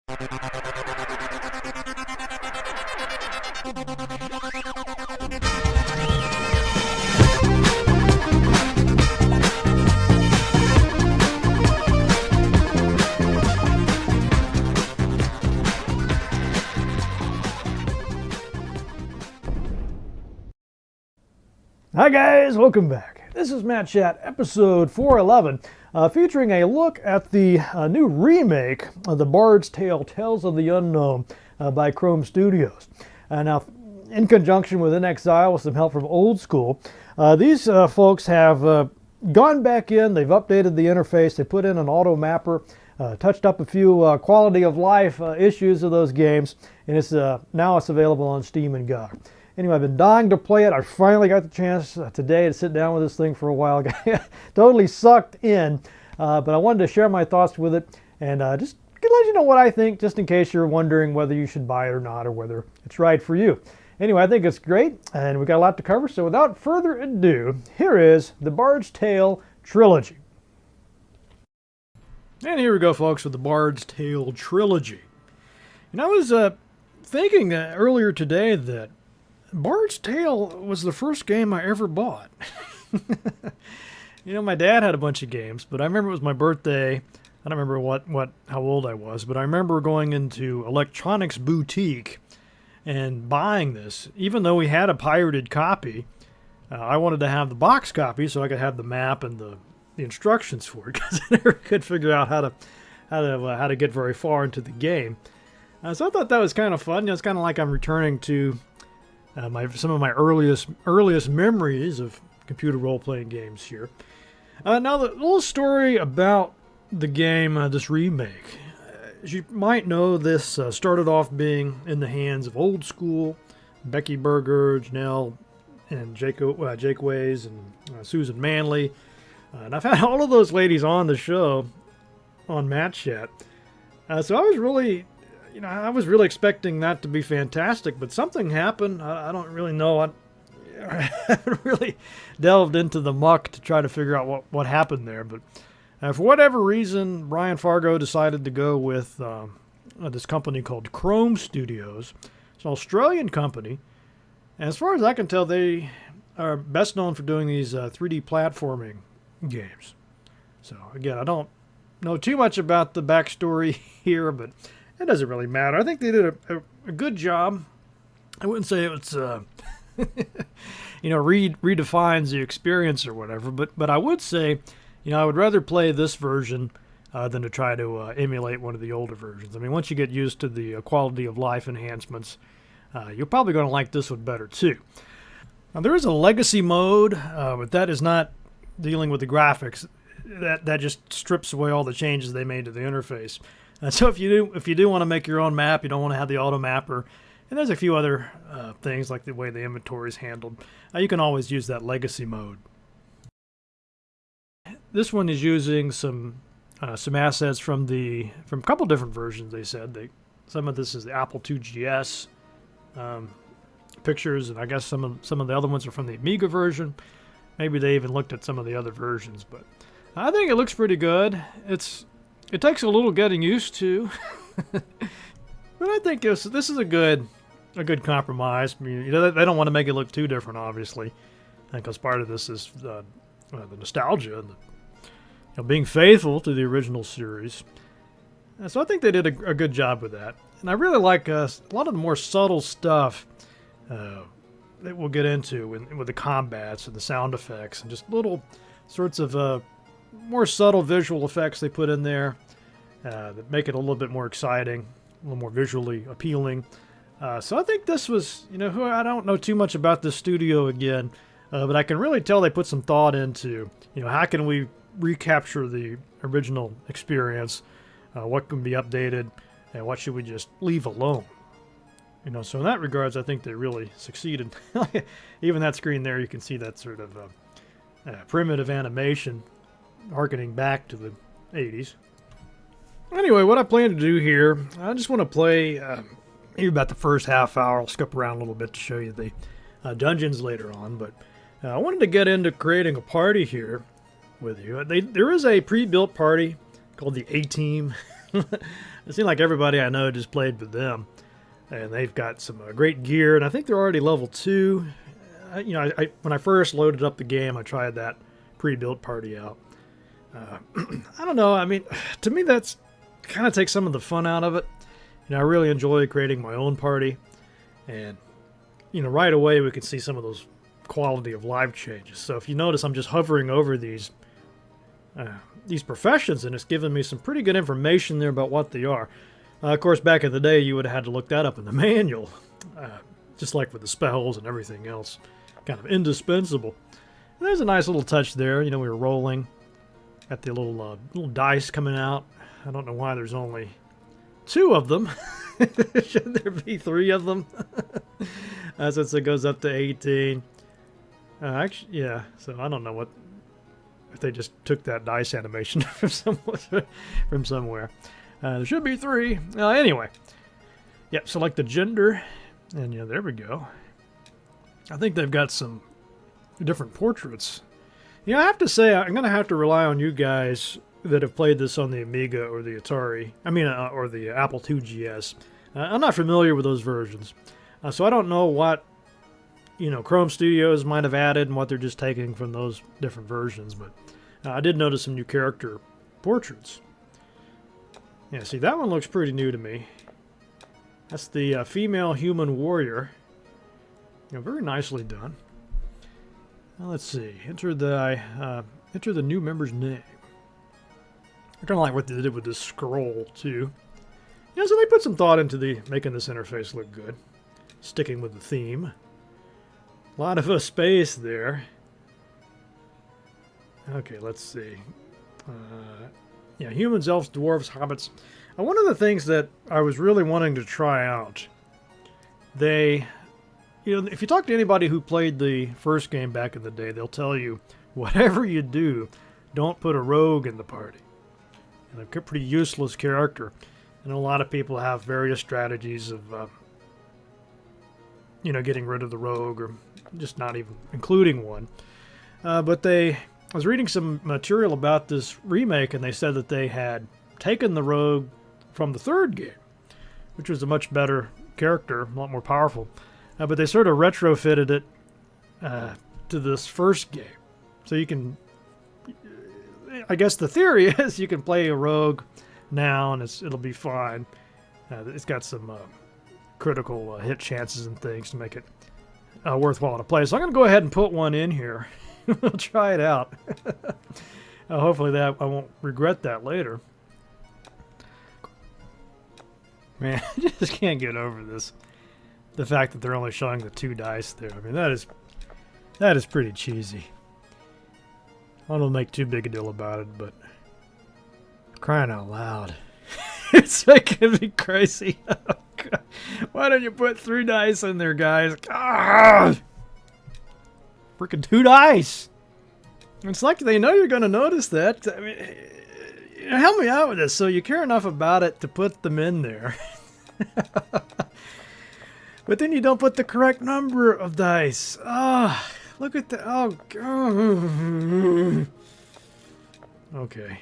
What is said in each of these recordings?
Hi guys, welcome back. This is Matt Chat, episode 411, featuring a look at the new remake of The Bard's Tale, Tales of the Unknown by Chrome Studios. Now, in conjunction with In Exile, with some help from Old School, these folks have gone back in, they've updated the interface, they put in an auto mapper, touched up a few quality of life issues of those games, and now it's available on Steam and GOG. Anyway, I've been dying to play it. I finally got the chance today to sit down with this thing for a while. Totally sucked in, but I wanted to share my thoughts with it and just let you know what I think, just in case you're wondering whether you should buy it or not, or whether it's right for you. Anyway, I think it's great, and we've got a lot to cover, so without further ado, here is The Bard's Tale Trilogy. And here we go, folks, with The Bard's Tale Trilogy. And I was thinking earlier today that Bard's Tale was the first game I ever bought. You know, my dad had a bunch of games, but I remember it was my birthday. I don't remember how old I was, but I remember going into Electronics Boutique and buying this. Even though we had a pirated copy, I wanted to have the box copy so I could have the map and the instructions for it, because I never could figure out how to get very far into the game. So I thought that was kind of fun. You know, it's kind of like I'm returning to some of my earliest memories of computer role-playing games here. Now, the little story about the game, this remake. As you might know, this started off being in the hands of Old School, Becky Berger, Janelle, and Jake Ways, and Susan Manley. And I've had all of those ladies on the show on Matt Chat. So I was really... I was really expecting that to be fantastic, but something happened. I don't really know. I haven't really delved into the muck to try to figure out what happened there. But for whatever reason, Brian Fargo decided to go with this company called Chrome Studios. It's an Australian company. And as far as I can tell, they are best known for doing these 3D platforming games. So, again, I don't know too much about the backstory here, but it doesn't really matter. I think they did a good job. I wouldn't say it's, redefines the experience or whatever, but I would say, I would rather play this version than to try to emulate one of the older versions. I mean, once you get used to the quality of life enhancements, you're probably going to like this one better too. Now, there is a legacy mode, but that is not dealing with the graphics. That just strips away all the changes they made to the interface. So if you do want to make your own map, you don't want to have the auto mapper, and there's a few other things like the way the inventory is handled, you can always use that legacy mode. This one is using some assets from a couple different versions. They said some of this is the Apple IIgs pictures, and I guess some of the other ones are from the Amiga version. Maybe they even looked at some of the other versions, but I think it looks pretty good. It takes a little getting used to, but I think this is a good compromise. I mean, they don't want to make it look too different, obviously, because part of this is the nostalgia and being faithful to the original series. And so I think they did a good job with that. And I really like a lot of the more subtle stuff that we'll get into with the combats and the sound effects and just little sorts of more subtle visual effects they put in there that make it a little bit more exciting, a little more visually appealing. So I think this was, I don't know too much about this studio again, but I can really tell they put some thought into, how can we recapture the original experience, what can be updated, and what should we just leave alone. So in that regards, I think they really succeeded. Even that screen there, you can see that sort of primitive animation harkening back to the 80s. Anyway, what I plan to do here, I just want to play maybe about the first half hour. I'll skip around a little bit to show you the dungeons later on, but I wanted to get into creating a party here with you. There is a pre-built party called the A-Team. It seemed like everybody I know just played with them. And they've got some great gear, and I think they're already level 2. When I first loaded up the game, I tried that pre-built party out. I don't know. I mean, to me, that's kind of takes some of the fun out of it. I really enjoy creating my own party, and right away we can see some of those quality of life changes. So if you notice, I'm just hovering over these professions, and it's giving me some pretty good information there about what they are. Of course, back in the day, you would have had to look that up in the manual, just like with the spells and everything else. Kind of indispensable. And there's a nice little touch there. We were rolling at the little dice coming out. I don't know why there's only 2 of them. Should there be 3 of them? Since it goes up to 18. Actually, yeah. So I don't know if they just took that dice animation from somewhere. There should be 3. Anyway. Yep, select the gender. And there we go. I think they've got some different portraits. I have to say, I'm going to have to rely on you guys that have played this on the Amiga or the Atari. Or the Apple IIgs. I'm not familiar with those versions. So I don't know what, Chrome Studios might have added and what they're just taking from those different versions. But I did notice some new character portraits. Yeah, see, that one looks pretty new to me. That's the female human warrior. Very nicely done. Now, let's see. Enter the new member's name. I kind of like what they did with this scroll, too. So they put some thought into making this interface look good. Sticking with the theme. A lot of space there. Okay, let's see. Humans, elves, dwarves, hobbits. One of the things that I was really wanting to try out, if you talk to anybody who played the first game back in the day, they'll tell you, whatever you do, don't put a rogue in the party. And a pretty useless character. And a lot of people have various strategies of, getting rid of the rogue or just not even including one. But I was reading some material about this remake, and they said that they had taken the rogue from the third game, which was a much better character, a lot more powerful. But they sort of retrofitted it to this first game. So you can, I guess the theory is you can play a rogue now and it'll be fine. It's got some critical hit chances and things to make it worthwhile to play. So I'm going to go ahead and put one in here. We'll try it out. Hopefully I won't regret that later. Man, I just can't get over this. The fact that they're only showing the 2 dice there. I mean, that is pretty cheesy. I don't make too big a deal about it, but crying out loud. It's making me crazy. Oh, God. Why don't you put 3 dice in there, guys? God! Freaking 2 dice! It's like they know you're going to notice that. I mean, help me out with this. So you care enough about it to put them in there. But then you don't put the correct number of dice. Ah, look at that. Oh, God. Okay.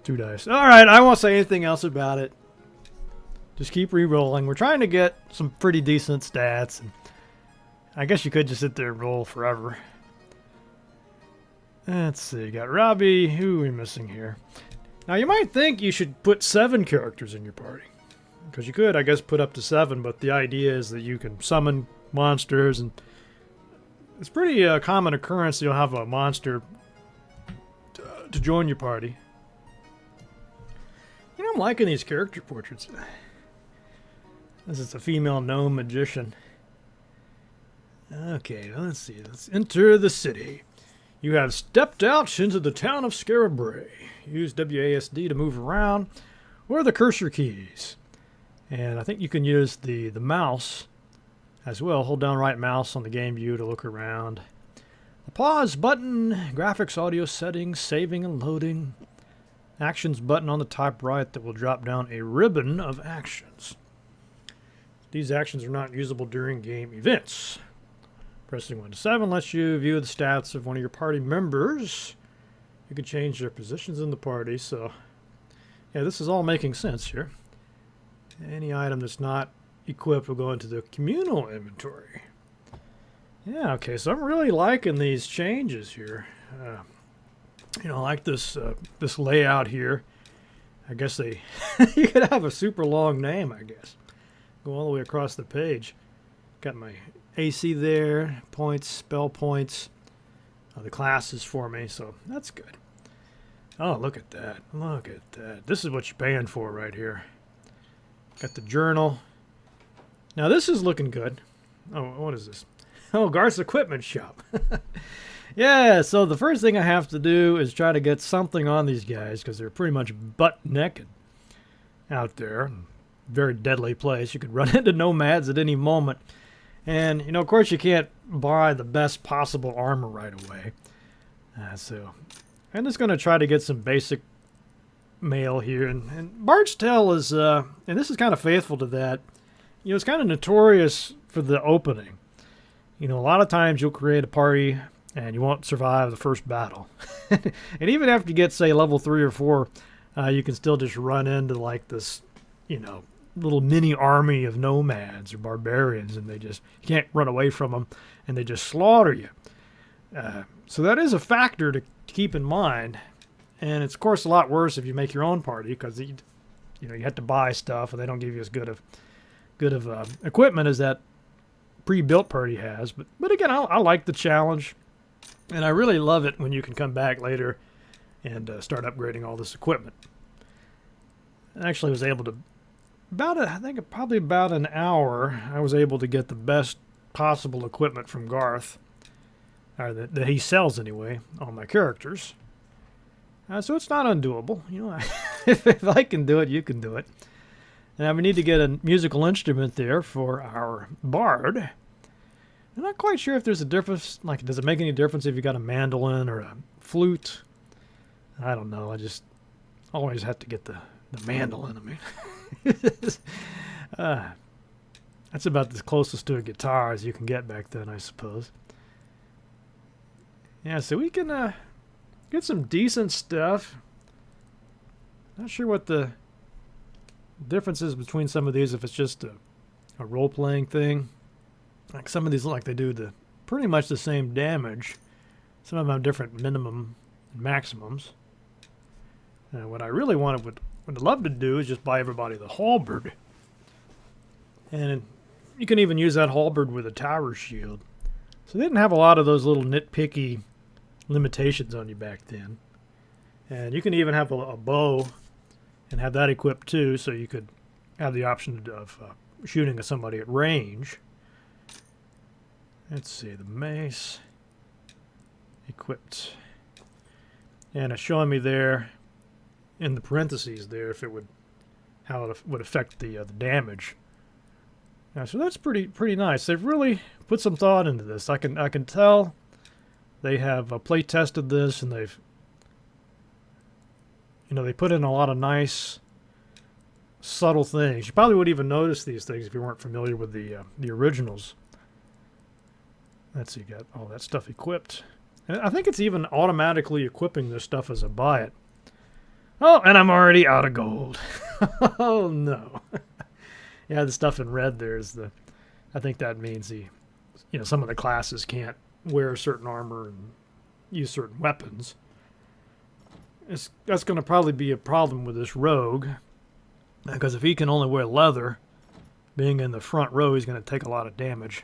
2 dice. All right, I won't say anything else about it. Just keep re-rolling. We're trying to get some pretty decent stats. And I guess you could just sit there and roll forever. Let's see. Got Robbie. Who are we missing here? Now, you might think you should put 7 characters in your party. Because you could, I guess, put up to 7, but the idea is that you can summon monsters, and it's pretty common occurrence you'll have a monster to join your party. I'm liking these character portraits. This is a female gnome magician. Okay, let's see. Let's enter the city. You have stepped out into the town of Skara Brae. Use WASD to move around, or the cursor keys. And I think you can use the mouse as well. Hold down right mouse on the game view to look around. The pause button, graphics, audio settings, saving and loading. Actions button on the top right that will drop down a ribbon of actions. These actions are not usable during game events. Pressing 1 to 7 lets you view the stats of one of your party members You can change their positions in the party, so yeah, this is all making sense here. Any item that's not equipped will go into the communal inventory. Yeah, okay, so I'm really liking these changes here. You know, like this this layout here. I guess they you could have a super long name, I guess. Go all the way across the page. Got my AC there, points, spell points, the classes for me, so that's good. Oh, look at that. Look at that. This is what you're paying for right here. Got the journal. Now this is looking good. Oh, what is this? Oh, Garth's equipment shop. Yeah, so the first thing I have to do is try to get something on these guys because they're pretty much butt naked out there. Very deadly place. You could run into nomads at any moment. And, you know, of course you can't buy the best possible armor right away. So I'm just going to try to get some basic mail here. And Bard's Tale is, and this is kind of faithful to that, you know, it's kind of notorious for the opening. You know, a lot of times you'll create a party and you won't survive the first battle. And even after you get, say, level 3 or 4, you can still just run into, like, this, you know, little mini army of nomads or barbarians, and they just, you can't run away from them, and they just slaughter you. So that is a factor to keep in mind. And it's, of course, a lot worse if you make your own party, because, you know, you have to buy stuff, and they don't give you as good of equipment as that pre-built party has. But again, I like the challenge. And I really love it when you can come back later and start upgrading all this equipment. I actually was able to, I think probably about an hour, I was able to get the best possible equipment from Garth, or that he sells anyway, on my characters. So it's not undoable. You know, if I can do it, you can do it. Now we need to get a musical instrument there for our bard. I'm not quite sure if there's a difference. Like, does it make any difference if you got a mandolin or a flute? I don't know. I just always have to get the mandolin. I mean, that's about the closest to a guitar as you can get back then, I suppose. Yeah, so we can get some decent stuff. Not sure what the difference is between some of these, if it's just a role-playing thing. Like some of these look like they do pretty much the same damage. Some of them have different minimum and maximums. What I really would love to do is just buy everybody the halberd. And you can even use that halberd with a tower shield. So they didn't have a lot of those little nitpicky limitations on you back then. And you can even have a bow and have that equipped too, so you could have the option of shooting at somebody at range. Let's see, the mace equipped, and it's showing me there in the parentheses there if it would, how it would affect the damage. So that's pretty nice. They've really put some thought into this. I can tell they have play tested this, and they've, you know, they put in a lot of nice subtle things. You probably wouldn't even notice these things if you weren't familiar with the originals. Let's see, got all that stuff equipped. And I think it's even automatically equipping this stuff as I buy it. Oh, and I'm already out of gold. Oh no. Yeah, the stuff in red there is I think that means some of the classes can't wear certain armor and use certain weapons. That's going to probably be a problem with this rogue, because if he can only wear leather, being in the front row, he's going to take a lot of damage.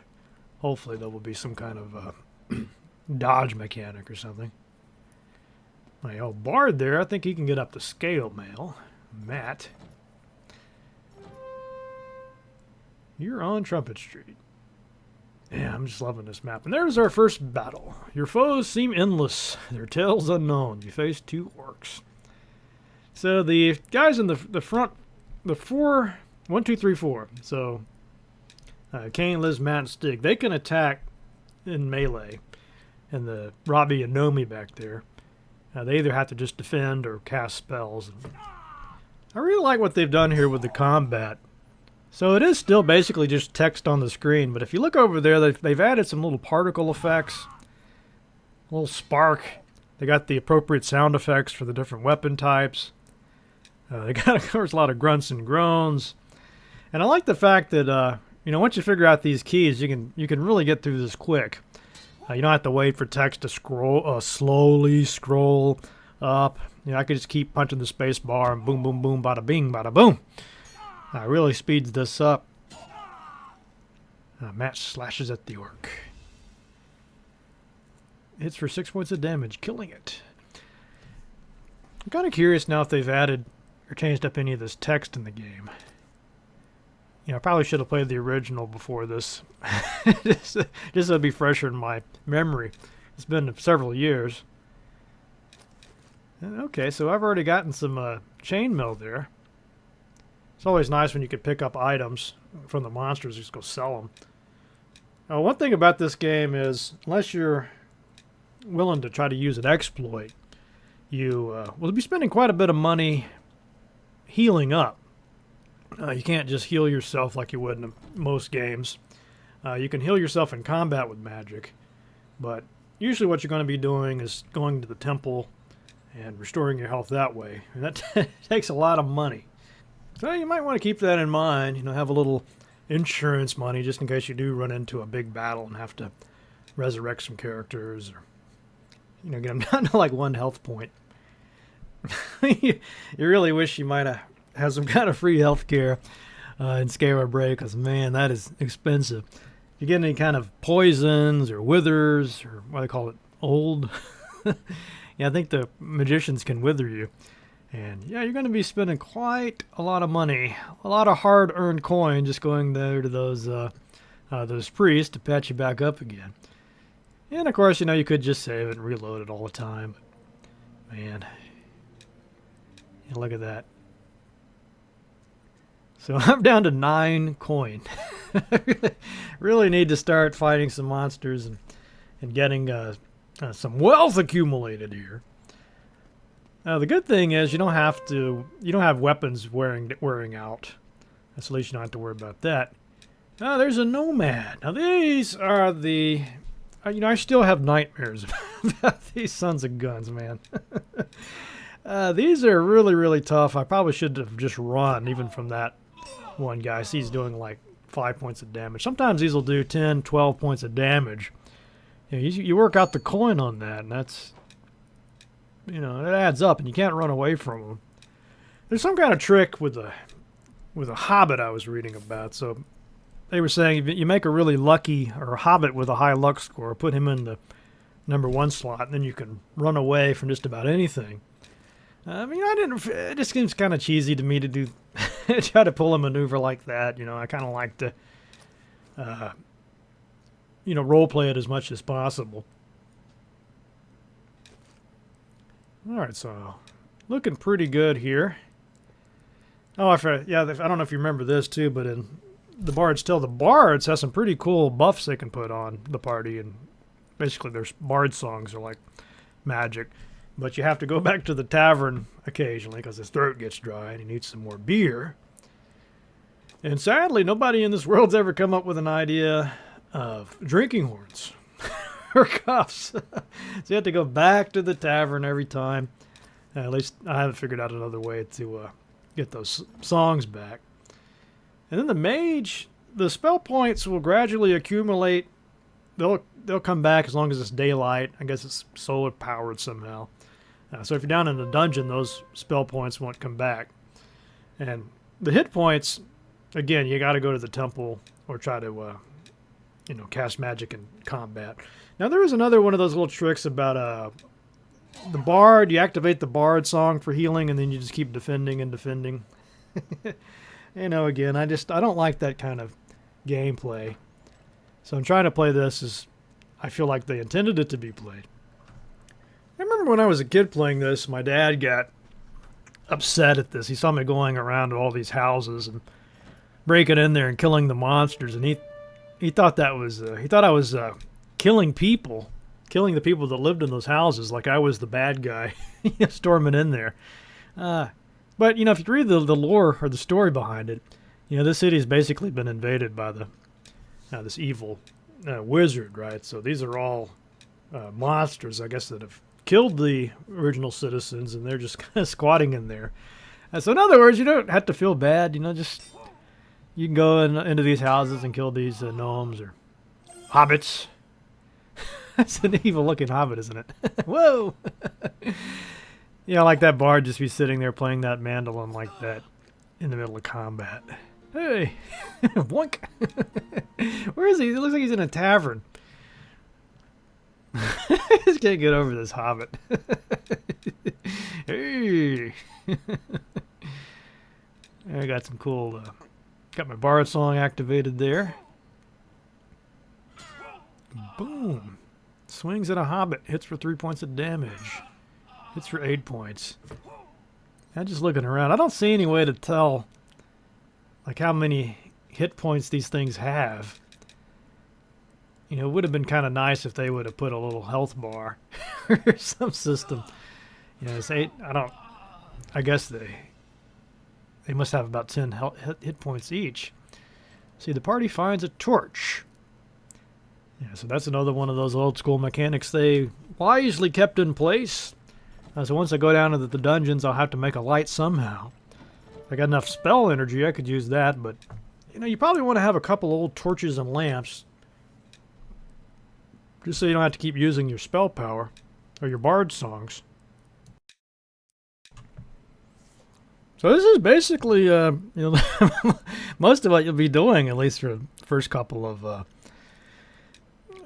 Hopefully there will be some kind of dodge mechanic or something. My old bard there, I think he can get up to scale mail. Matt. You're on Trumpet Street. Yeah, I'm just loving this map. And there's our first battle. Your foes seem endless, their tales unknown. You face 2 orcs. So the guys in the front, the 1, 2, 3, 4. So Kane, Liz, Matt, and Stig, they can attack in melee. And the Robbie and Nomi back there, they either have to just defend or cast spells. I really like what they've done here with the combat. So it is still basically just text on the screen, but if you look over there, they've added some little particle effects, a little spark They got the appropriate sound effects for the different weapon types. They got, of course, a lot of grunts and groans. And I like the fact that, once you figure out these keys, you can really get through this quick. You don't have to wait for text to slowly scroll up. I could just keep punching the space bar and boom, boom, boom, bada bing, bada boom. It really speeds this up. Match slashes at the orc. Hits for 6 points of damage, killing it. I'm kind of curious now if they've added or changed up any of this text in the game. I probably should have played the original before this. just so it'd be fresher in my memory. It's been several years. Okay, so I've already gotten some chainmail there. It's always nice when you can pick up items from the monsters, just go sell them. Now, one thing about this game is, unless you're willing to try to use an exploit, you will be spending quite a bit of money healing up. You can't just heal yourself like you would in most games. You can heal yourself in combat with magic, but usually what you're going to be doing is going to the temple and restoring your health that way. And that takes a lot of money. So you might want to keep that in mind. Have a little insurance money just in case you do run into a big battle and have to resurrect some characters, or get them down to like 1 health point. You really wish you might have had some kind of free health care in Skara Brae, because man, that is expensive. If you get any kind of poisons or withers, or what they call it, old. Yeah, I think the magicians can wither you. And yeah, you're going to be spending quite a lot of money, a lot of hard-earned coin just going there to those priests to patch you back up again. And of course, you could just save it and reload it all the time. But man, look at that. So I'm down to 9 coin. really need to start fighting some monsters and getting some wealth accumulated here. Now the good thing is you don't have weapons wearing out. That's at least you don't have to worry about that. Now there's a Nomad. Now these are the, I still have nightmares about these sons of guns, man. These are really, really tough. I probably should have just run even from that one guy. I see he's doing like 5 points of damage. Sometimes these will do 10, 12 points of damage. You work out the coin on that, and that's, it adds up, and you can't run away from them. There's some kind of trick with a hobbit I was reading about. So they were saying if you make a really lucky, or a hobbit with a high luck score, put him in the #1 slot, and then you can run away from just about anything. It just seems kind of cheesy to me to do, try to pull a maneuver like that. I kind of like to, role play it as much as possible. All right, so looking pretty good here. Oh, I don't know if you remember this too, but in the Bard's Tale, the Bards have some pretty cool buffs they can put on the party, and basically their Bard songs are like magic. But you have to go back to the tavern occasionally because his throat gets dry and he needs some more beer. And sadly, nobody in this world's ever come up with an idea of drinking horns or cuffs. So you have to go back to the tavern every time. At least I haven't figured out another way to get those songs back. And then the mage, the spell points will gradually accumulate. They'll come back as long as it's daylight. I guess it's solar powered somehow. So if you're down in a dungeon, those spell points won't come back. And the hit points, again, you got to go to the temple or try to, cast magic in combat. Now there is another one of those little tricks about the bard. You activate the bard song for healing, and then you just keep defending and defending. Again, I don't like that kind of gameplay. So I'm trying to play this as I feel like they intended it to be played. I remember when I was a kid playing this, my dad got upset at this. He saw me going around to all these houses and breaking in there and killing the monsters, and he thought that was he thought I was killing the people that lived in those houses, like I was the bad guy storming in there. But if you read the lore or the story behind it, this city has basically been invaded by this evil wizard, right? So these are all monsters, I guess, that have killed the original citizens, and they're just kind of squatting in there. So in other words, you don't have to feel bad. Just you can go into these houses and kill these gnomes or hobbits. That's an evil-looking hobbit, isn't it? Whoa! Like that bard just be sitting there playing that mandolin like that in the middle of combat. Hey! Boink! Where is he? It looks like he's in a tavern. I just can't get over this hobbit. Hey! I got some cool... got my bard song activated there. Boom! Swings at a hobbit. Hits for 3 points of damage. Hits for 8 points. I'm just looking around. I don't see any way to tell how many hit points these things have. It would have been kind of nice if they would have put a little health bar or some system. It's 8. I guess they must have about 10 hit points each. See, the party finds a torch. Yeah, so that's another one of those old school mechanics they wisely kept in place. So once I go down into the dungeons, I'll have to make a light somehow. If I got enough spell energy, I could use that, but you probably want to have a couple old torches and lamps, just so you don't have to keep using your spell power or your bard songs. So this is basically, most of what you'll be doing, at least for the first couple of,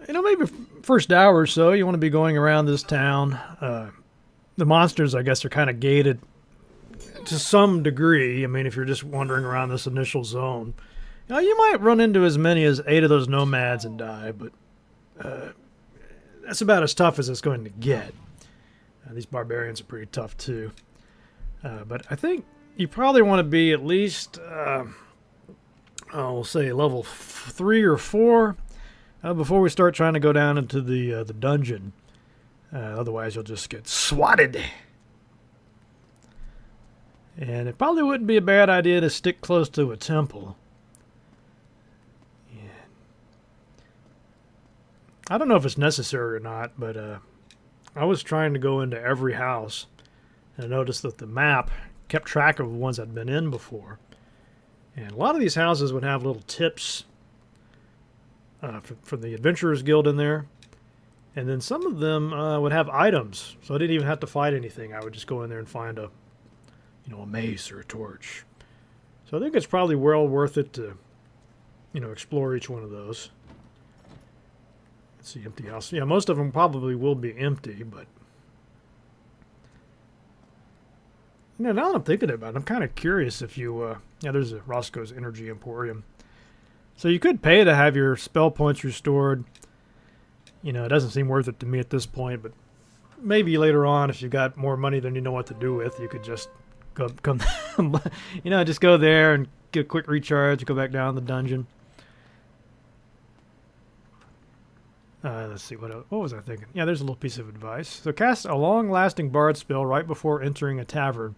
maybe first hour or so. You want to be going around this town. The monsters, I guess, are kind of gated to some degree. If you're just wandering around this initial zone, you might run into as many as 8 of those nomads and die, but that's about as tough as it's going to get. These barbarians are pretty tough too. But I think you probably want to be at least, we'll say level 3 or 4 before we start trying to go down into the dungeon. Otherwise, you'll just get swatted. And it probably wouldn't be a bad idea to stick close to a temple. Yeah. I don't know if it's necessary or not, but I was trying to go into every house, and I noticed that the map kept track of the ones I'd been in before. And a lot of these houses would have little tips from the Adventurers Guild in there. And then some of them would have items, so I didn't even have to fight anything. I would just go in there and find a mace or a torch. So I think it's probably well worth it to, explore each one of those. Let's see, empty house. Yeah, most of them probably will be empty, but now that I'm thinking about it, I'm kind of curious if you, there's a Roscoe's Energy Emporium. So you could pay to have your spell points restored. It doesn't seem worth it to me at this point, but maybe later on, if you've got more money than you know what to do with, you could just just go there and get a quick recharge, go back down the dungeon. Let's see, what was I thinking? Yeah, there's a little piece of advice. So cast a long-lasting bard spell right before entering a tavern.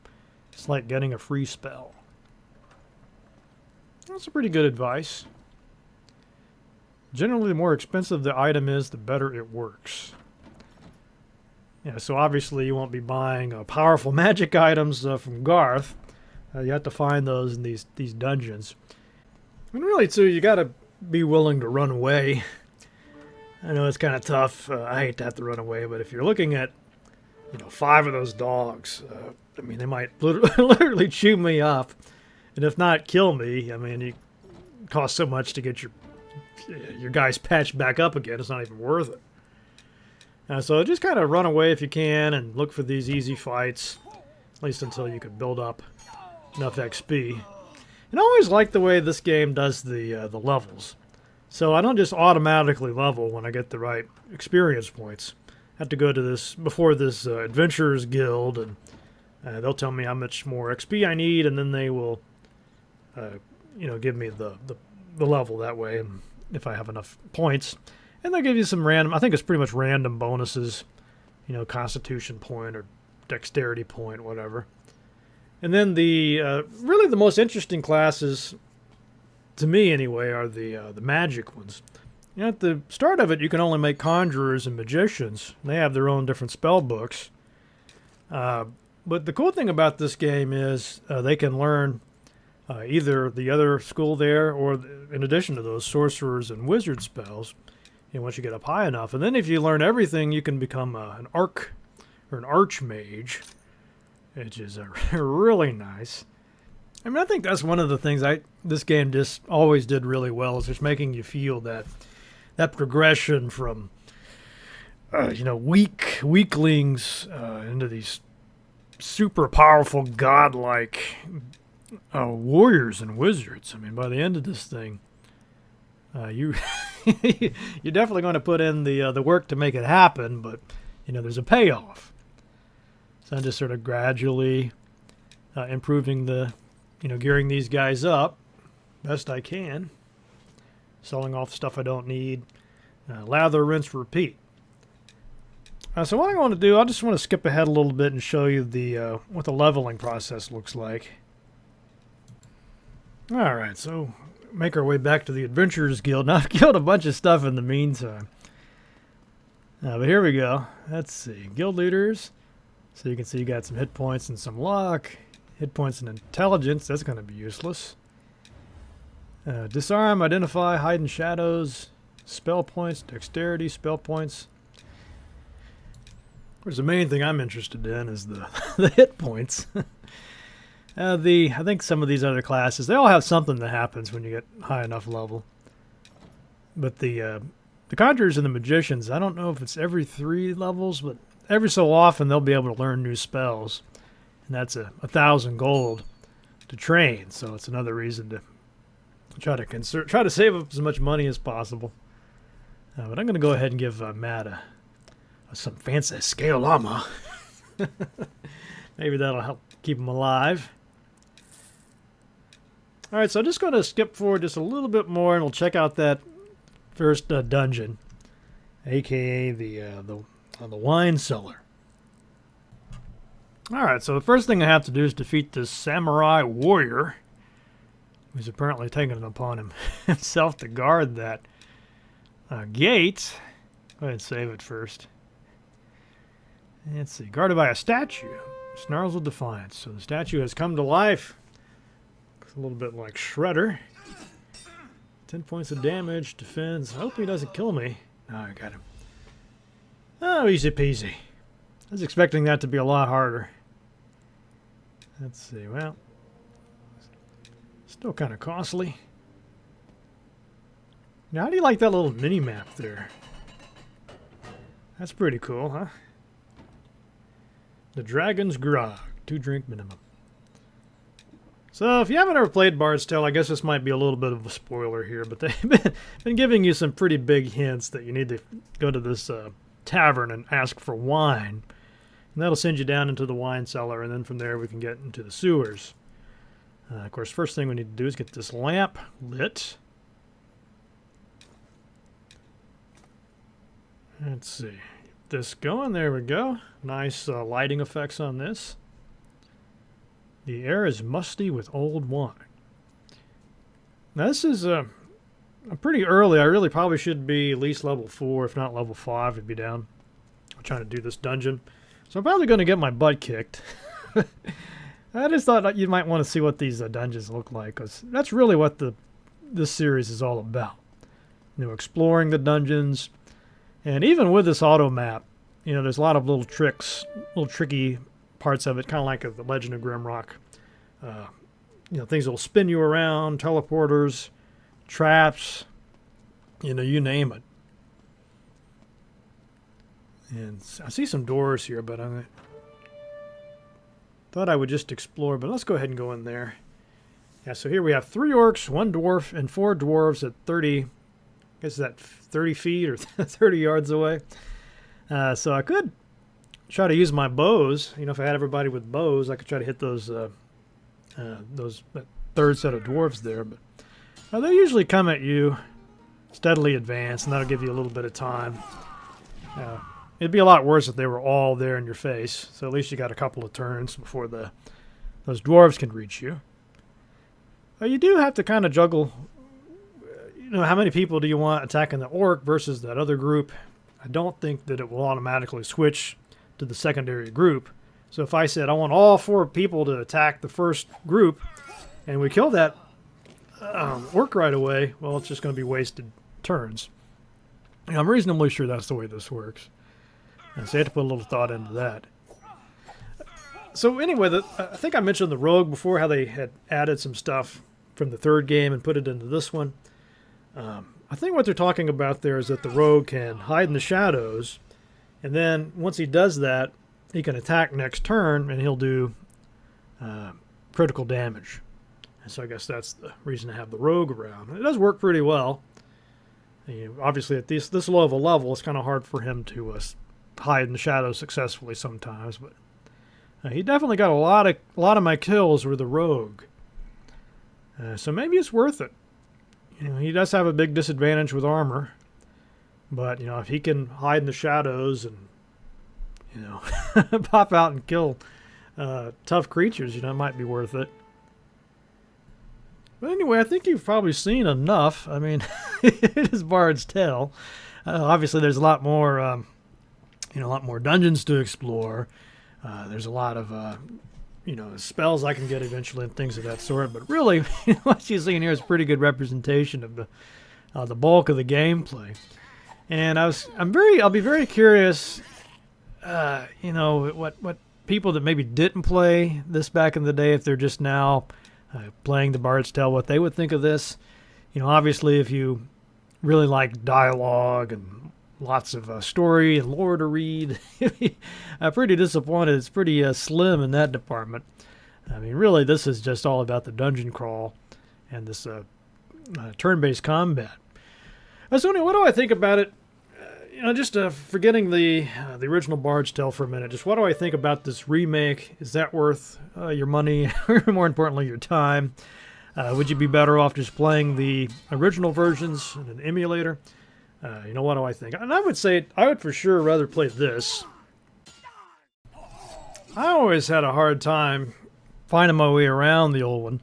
It's like getting a free spell. That's a pretty good advice. Generally, the more expensive the item is, the better it works. Yeah, so obviously you won't be buying powerful magic items from Garth. You have to find those in these dungeons. And really, too, you got to be willing to run away. I know it's kind of tough. I hate to have to run away, but if you're looking at, 5 of those dogs, they might literally chew me up, and if not, kill me. It costs so much to get your guys patched back up again. It's not even worth it. So just kind of run away if you can and look for these easy fights, at least until you can build up enough XP. And I always like the way this game does the levels. So I don't just automatically level when I get the right experience points. I have to go to this before this Adventurers Guild, and they'll tell me how much more XP I need, and then they will, give me the level that way, and if I have enough points. And they'll give you some random, I think it's pretty much random bonuses, Constitution point or Dexterity point, whatever. And then really the most interesting classes, to me anyway, are the magic ones. At the start of it, you can only make conjurers and magicians. They have their own different spell books. But the cool thing about this game is they can learn either the other school there or, in addition to those, sorcerers and wizard spells. Once you get up high enough. And then if you learn everything, you can become an arc or an archmage, which is really nice. I mean, I think that's one of the things this game just always did really well, is just making you feel that progression from weaklings into these super powerful godlike warriors and wizards. I mean, by the end of this thing, you're definitely going to put in the work to make it happen, but there's a payoff. So I'm just sort of gradually improving gearing these guys up best I can, selling off stuff I don't need, lather, rinse, repeat. So what I want to do, I just want to skip ahead a little bit and show you what the leveling process looks like. All right, so make our way back to the Adventurers Guild. Now, I've killed a bunch of stuff in the meantime. But here we go. Let's see. Guild leaders. So you can see you got some hit points and some luck. Hit points and intelligence. That's going to be useless. Disarm, identify, hide in shadows. Spell points, dexterity, spell points. Of course, the main thing I'm interested in is the hit points. I think some of these other classes, they all have something that happens when you get high enough level. But the conjurers and the magicians, I don't know if it's every 3 levels, but every so often they'll be able to learn new spells. And that's 1,000 gold to train, so it's another reason to try to save up as much money as possible. But I'm going to go ahead and give Matt some fancy scale armor. Maybe that'll help keep him alive. All right, so I'm just going to skip forward just a little bit more, and we'll check out that first dungeon, aka the wine cellar. All right, so the first thing I have to do is defeat this samurai warrior, who's apparently taken it upon himself to guard that gate. Go ahead and save it first. Let's see, guarded by a statue. Snarls of defiance. So the statue has come to life. Looks a little bit like Shredder. 10 points of damage, defends. I hope he doesn't kill me. Oh, I got him. Oh, easy peasy. I was expecting that to be a lot harder. Let's see, well, still kind of costly. Now, how do you like that little mini-map there? That's pretty cool, huh? The Dragon's Grog, 2 drink minimum. So, if you haven't ever played Bard's Tale, I guess this might be a little bit of a spoiler here, but they've been giving you some pretty big hints that you need to go to this tavern and ask for wine. And that'll send you down into the wine cellar, and then from there we can get into the sewers. Of course, first thing we need to do is get this lamp lit. Let's see. Get this going. There we go. Nice lighting effects on this. The air is musty with old wine. Now this is pretty early. I really probably should be at least level 4, if not level 5, to be down. I'm trying to do this dungeon. So I'm probably going to get my butt kicked. I just thought you might want to see what these dungeons look like, because that's really what this series is all about. Exploring the dungeons. And even with this auto map, there's a lot of little tricks, little tricky parts of it, kind of like the Legend of Grimrock. Things that will spin you around, teleporters, traps, you name it. And I see some doors here, but I thought I would just explore, but let's go ahead and go in there. Yeah, so here we have 3 orcs, 1 dwarf, and 4 dwarves at 30, I guess that 30 feet or 30 yards away. So I could try to use my bows. If I had everybody with bows, I could try to hit that third set of dwarves there. But they usually come at you, steadily advance, and that'll give you a little bit of time. It'd be a lot worse if they were all there in your face. So at least you got a couple of turns before those dwarves can reach you. You do have to kind of juggle, how many people do you want attacking the orc versus that other group? I don't think that it will automatically switch to the secondary group. So if I said I want all 4 people to attack the first group, and we kill that orc right away, well, it's just going to be wasted turns. And I'm reasonably sure that's the way this works. And so you have to put a little thought into that. So anyway, I think I mentioned the rogue before, how they had added some stuff from the 3rd game and put it into this one. I think what they're talking about there is that the rogue can hide in the shadows, and then once he does that, he can attack next turn, and he'll do critical damage. And so I guess that's the reason to have the rogue around. It does work pretty well. Obviously, at this low of a level, it's kind of hard for him to hide in the shadows successfully sometimes. But he definitely got a lot of my kills were the rogue. So maybe it's worth it. He does have a big disadvantage with armor, but if he can hide in the shadows and pop out and kill tough creatures, it might be worth it. But anyway, I think you've probably seen enough. I mean, it is Bard's Tale. Obviously, there's a lot more, dungeons to explore. There's a lot of, spells I can get eventually and things of that sort. But really, what you're seeing here is a pretty good representation of the bulk of the gameplay. And I'll be very curious, what people that maybe didn't play this back in the day, if they're just now playing the Bard's Tale, what they would think of this. Obviously, if you really like dialogue and lots of story and lore to read, I'm pretty disappointed. It's pretty slim in that department. I mean, really, this is just all about the dungeon crawl and this turn-based combat. So anyway, what do I think about it? Just forgetting the original Bard's Tale for a minute, just what do I think about this remake? Is that worth your money, or more importantly, your time? Would you be better off just playing the original versions in an emulator? What do I think? And I would say I would for sure rather play this. I always had a hard time finding my way around the old one.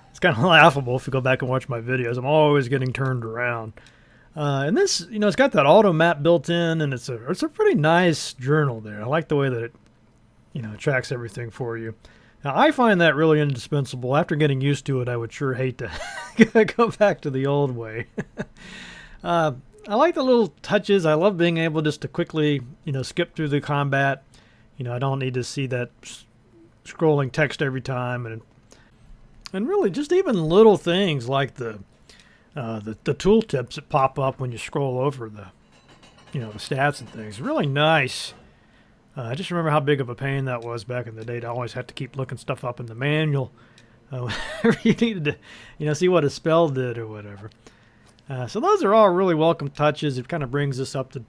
It's kind of laughable if you go back and watch my videos. I'm always getting turned around. And this, it's got that auto map built in, and it's a pretty nice journal there. I like the way that it, tracks everything for you. Now, I find that really indispensable. After getting used to it, I would sure hate to go back to the old way. I like the little touches. I love being able just to quickly, skip through the combat. I don't need to see that scrolling text every time, and really just even little things like the tooltips that pop up when you scroll over the stats and things. Really nice. I just remember how big of a pain that was back in the day to always have to keep looking stuff up in the manual whenever you needed to see what a spell did or whatever. So those are all really welcome touches. It kind of brings us up to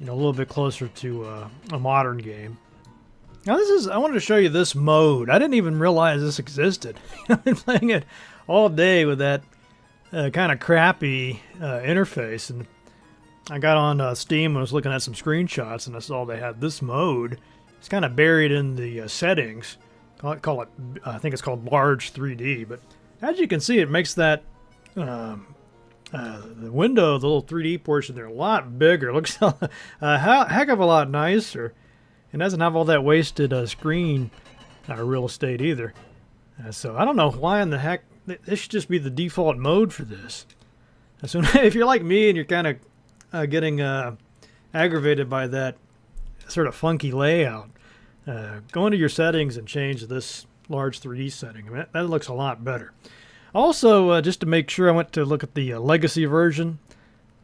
a little bit closer to a modern game. Now I wanted to show you this mode. I didn't even realize this existed. I've been playing it all day with that kind of crappy interface, and I got on Steam and was looking at some screenshots, and I saw they had this mode. It's kind of buried in the settings. I think it's called Large 3D, but as you can see, it makes that the window, the little 3D portion there, a lot bigger. It looks a heck of a lot nicer, and doesn't have all that wasted screen real estate either. So I don't know why in the heck. This should just be the default mode for this. So if you're like me and you're kind of getting aggravated by that sort of funky layout, go into your settings and change this large 3D setting. I mean, that looks a lot better. Also, just to make sure, I went to look at the legacy version,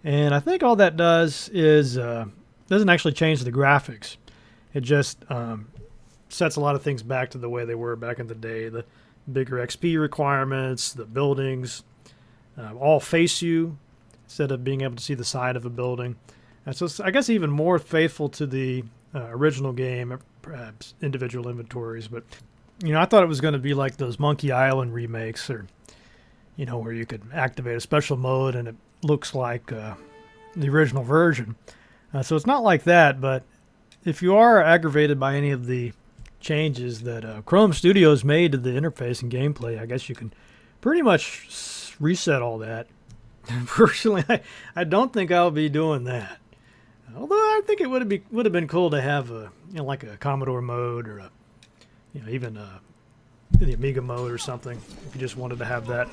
and I think all that does is doesn't actually change the graphics. It just sets a lot of things back to the way they were back in the day. The bigger XP requirements, the buildings, all face you instead of being able to see the side of a building. And so I guess even more faithful to the original game, perhaps individual inventories. But, I thought it was going to be like those Monkey Island remakes, or, where you could activate a special mode and it looks like the original version. So it's not like that, but if you are aggravated by any of the changes that Chrome Studios made to the interface and gameplay, I guess you can pretty much reset all that Personally, I don't think I'll be doing that. Although I think it would have been cool to have a like a Commodore mode or a even the Amiga mode or something if you just wanted to have that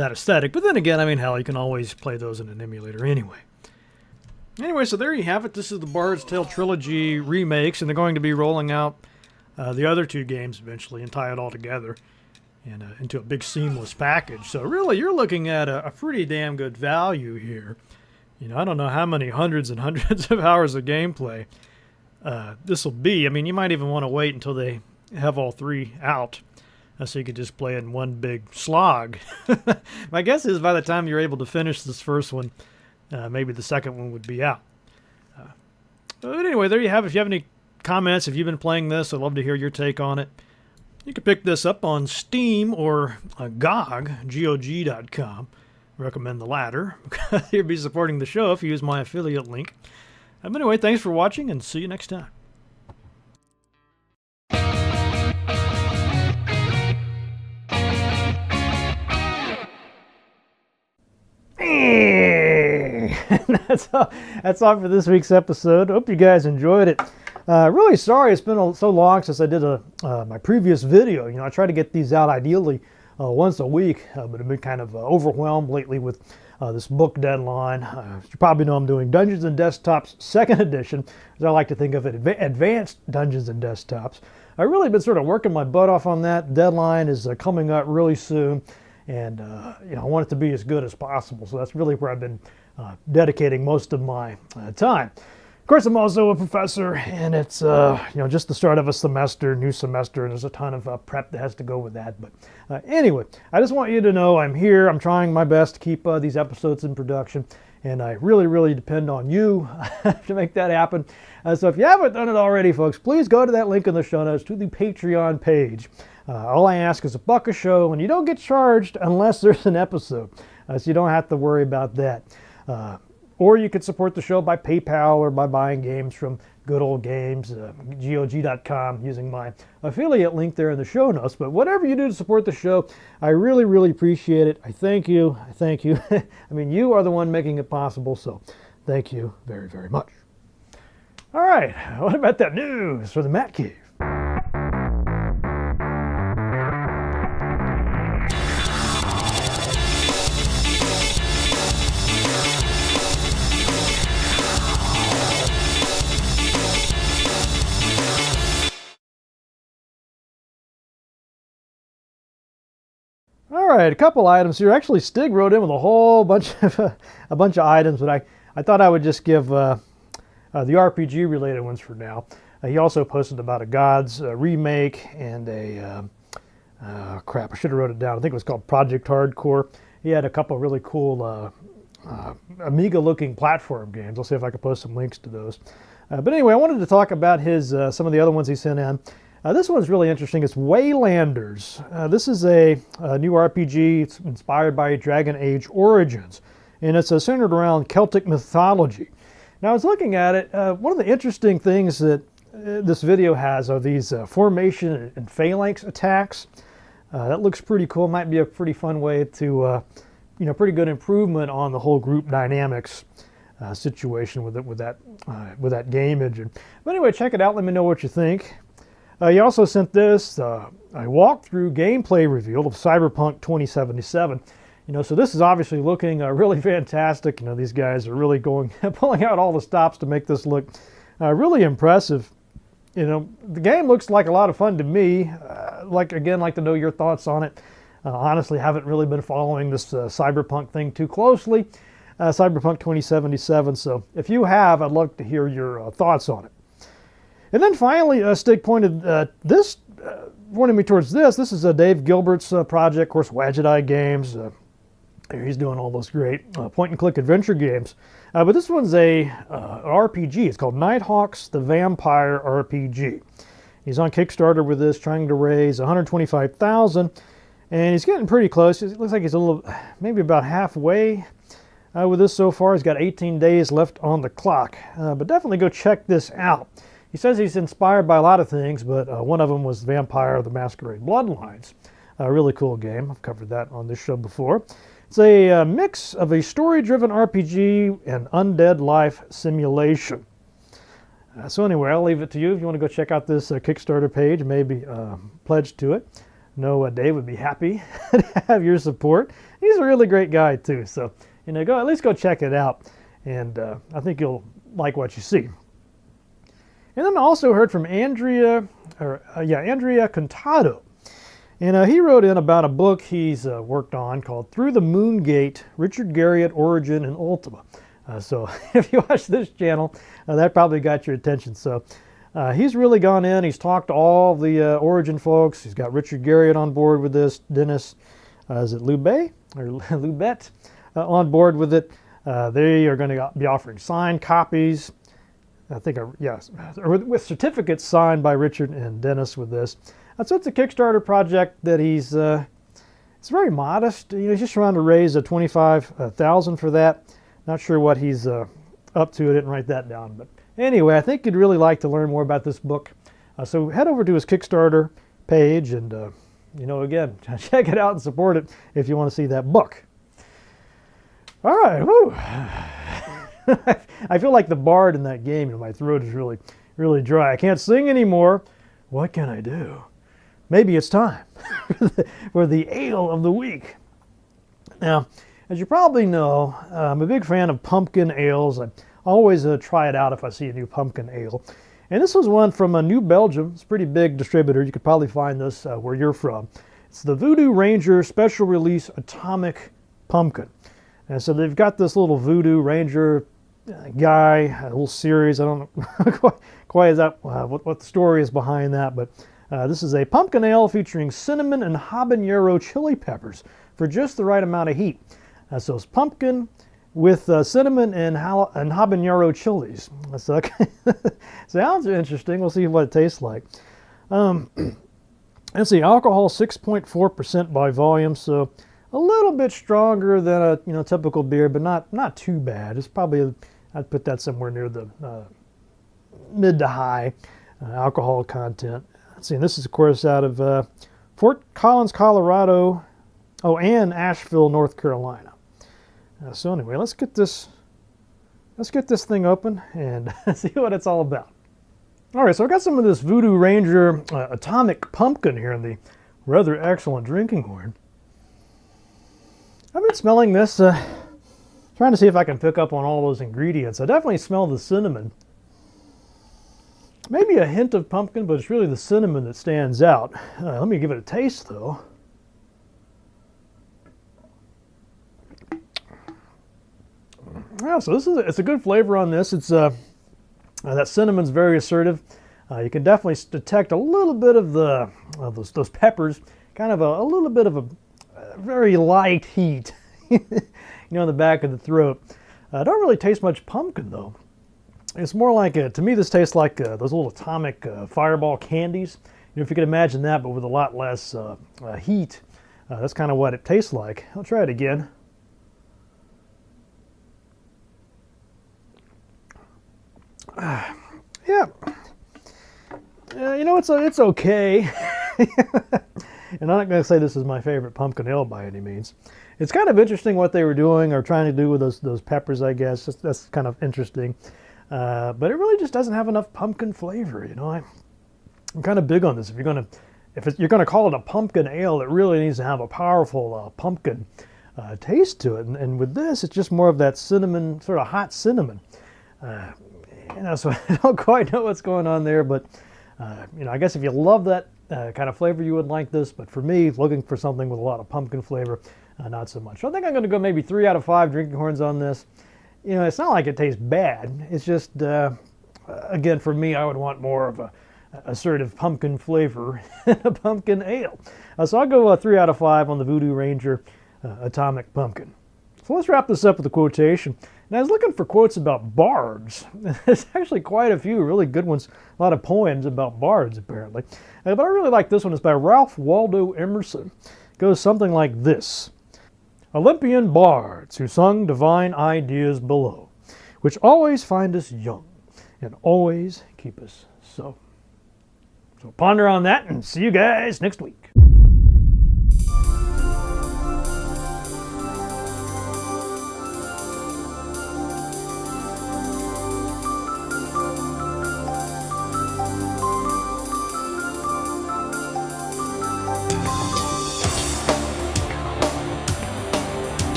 aesthetic. But then again, I mean, hell, you can always play those in an emulator anyway. Anyway, so there you have it. This is the Bard's Tale Trilogy remakes, and they're going to be rolling out the other two games eventually and tie it all together and into a big seamless package. So really, you're looking at a pretty damn good value here. I don't know how many hundreds and hundreds of hours of gameplay this will be. I mean, you might even want to wait until they have all three out so you could just play it in one big slog. My guess is by the time you're able to finish this first one, maybe the second one would be out. But anyway, there you have it. If you have any comments, if you've been playing this, I'd love to hear your take on it. You can pick this up on Steam or GOG, GOG.com. Recommend the latter because you'll be supporting the show if you use my affiliate link. But anyway, thanks for watching and see you next time. That's all for this week's episode. Hope you guys enjoyed it. Really sorry it's been so long since I did my previous video. I try to get these out ideally once a week, but I've been kind of overwhelmed lately with this book deadline. You probably know I'm doing Dungeons and Desktops 2nd edition, as I like to think of it, Advanced Dungeons and Desktops. I've really been sort of working my butt off on that. Deadline is coming up really soon, and I want it to be as good as possible. So that's really where I've been dedicating most of my time. Of course, I'm also a professor, and it's just the start of a semester, new semester, and there's a ton of prep that has to go with that. But anyway, I just want you to know I'm here. I'm trying my best to keep these episodes in production, and I really, really depend on you to make that happen. So if you haven't done it already, folks, please go to that link in the show notes to the Patreon page. All I ask is $1 a show, and you don't get charged unless there's an episode, so you don't have to worry about that. Or you could support the show by PayPal or by buying games from Good Old Games, GOG.com, using my affiliate link there in the show notes. But whatever you do to support the show, I really, really appreciate it. I thank you. I thank you. I mean, you are the one making it possible, so thank you very, very much. All right, what about that news for the Matt Cave? All right, a couple items here. Actually, Stig wrote in with a whole bunch of items, but I thought I would just give the RPG related ones for now. He also posted about a Gods remake and a crap. I should have wrote it down. I think it was called Project Hardcore. He had a couple really cool Amiga-looking platform games. I'll see if I can post some links to those. But anyway, I wanted to talk about his some of the other ones he sent in. This one's really interesting. It's Waylanders. This is a new RPG. It's inspired by Dragon Age Origins, and it's centered around Celtic mythology. Now, I was looking at it. One of the interesting things that this video has are these formation and phalanx attacks. That looks pretty cool. Might be a pretty fun way to, pretty good improvement on the whole group dynamics situation with that game engine. But anyway, check it out. Let me know what you think. He also sent this, a walkthrough gameplay reveal of Cyberpunk 2077. So this is obviously looking really fantastic. These guys are really pulling out all the stops to make this look really impressive. The game looks like a lot of fun to me. Like to know your thoughts on it. Honestly, haven't really been following this Cyberpunk thing too closely. Cyberpunk 2077. So if you have, I'd love to hear your thoughts on it. And then finally, Stig pointed me towards this. This is Dave Gilbert's project, of course, Wadget Eye Games. He's doing all those great point-and-click adventure games. But this one's an RPG. It's called Nighthawks, the Vampire RPG. He's on Kickstarter with this, trying to raise $125,000, and he's getting pretty close. It looks like he's maybe about halfway with this so far. He's got 18 days left on the clock. But definitely go check this out. He says he's inspired by a lot of things, but one of them was Vampire the Masquerade Bloodlines. A really cool game. I've covered that on this show before. It's a mix of a story-driven RPG and undead life simulation. So anyway, I'll leave it to you if you want to go check out this Kickstarter page, maybe pledge to it. I know Dave would be happy to have your support. He's a really great guy too, so go at least go check it out, and I think you'll like what you see. And then I also heard from Andrea Contado, and he wrote in about a book he's worked on called Through the Moongate: Richard Garriott Origin and Ultima. So if you watch this channel, that probably got your attention. So he's really gone in. He's talked to all the Origin folks. He's got Richard Garriott on board with this. Dennis, is it Lubet or Lubet, on board with it. They are going to be offering signed copies. I think, yes, with certificates signed by Richard and Dennis with this. So it's a Kickstarter project that he's it's very modest. He's just trying to raise $25,000 for that. Not sure what he's up to. I didn't write that down, but anyway, I think you'd really like to learn more about this book. So head over to his Kickstarter page and, again, check it out and support it if you want to see that book. All right, woo. I feel like the bard in that game, my throat is really, really dry. I can't sing anymore. What can I do? Maybe it's time for the ale of the week. Now, as you probably know, I'm a big fan of pumpkin ales. I always try it out if I see a new pumpkin ale. And this was one from New Belgium. It's a pretty big distributor. You could probably find this where you're from. It's the Voodoo Ranger Special Release Atomic Pumpkin. And so they've got this little Voodoo Ranger guy, a little series. I don't know quite what the story is behind that, but this is a pumpkin ale featuring cinnamon and habanero chili peppers for just the right amount of heat. So it's pumpkin with cinnamon and habanero chilies. So, sounds interesting. We'll see what it tastes like. Let's see, alcohol 6.4% by volume, so a little bit stronger than a typical beer, but not too bad. It's probably, I'd put that somewhere near the mid to high alcohol content. Let's see, and this is of course out of Fort Collins, Colorado, and Asheville, North Carolina. So anyway, let's get this thing open and see what it's all about. All right, so I got some of this Voodoo Ranger Atomic Pumpkin here in the rather excellent drinking horn. I've been smelling this, trying to see if I can pick up on all those ingredients. I definitely smell the cinnamon. Maybe a hint of pumpkin, but it's really the cinnamon that stands out. Let me give it a taste, though. Yeah, so it's a good flavor on this. It's that cinnamon's very assertive. You can definitely detect a little bit of those peppers, kind of a little bit of a very light heat, in the back of the throat. Don't really taste much pumpkin though. It's more like to me this tastes like those little atomic fireball candies. If you could imagine that, but with a lot less heat. That's kind of what it tastes like. I'll try it again. Yeah, it's okay. And I'm not going to say this is my favorite pumpkin ale by any means. It's kind of interesting what they were doing or trying to do with those peppers, I guess. That's kind of interesting. But it really just doesn't have enough pumpkin flavor. I'm kind of big on this. If you're going to call it a pumpkin ale, it really needs to have a powerful pumpkin taste to it. And with this, it's just more of that cinnamon, sort of hot cinnamon. So I don't quite know what's going on there, but I guess if you love that kind of flavor, you would like this. But for me, looking for something with a lot of pumpkin flavor, not so much. So I think I'm going to go maybe 3 out of 5 drinking horns on this. It's not like it tastes bad. It's just, again, for me, I would want more of a assertive pumpkin flavor in a pumpkin ale. So I'll go 3 out of 5 on the Voodoo Ranger Atomic Pumpkin. So let's wrap this up with a quotation. And I was looking for quotes about bards. There's actually quite a few really good ones, a lot of poems about bards apparently. But I really like this one. It's by Ralph Waldo Emerson. It goes something like this. Olympian bards who sung divine ideas below, which always find us young and always keep us so. So ponder on that and see you guys next week.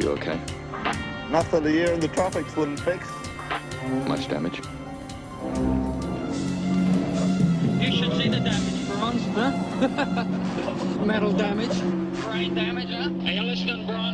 you okay? Nothing a year in the tropics wouldn't fix. Much damage? You should see the damage, Bronze, huh? Metal damage. Brain damage, huh? Are you listening, Bronze?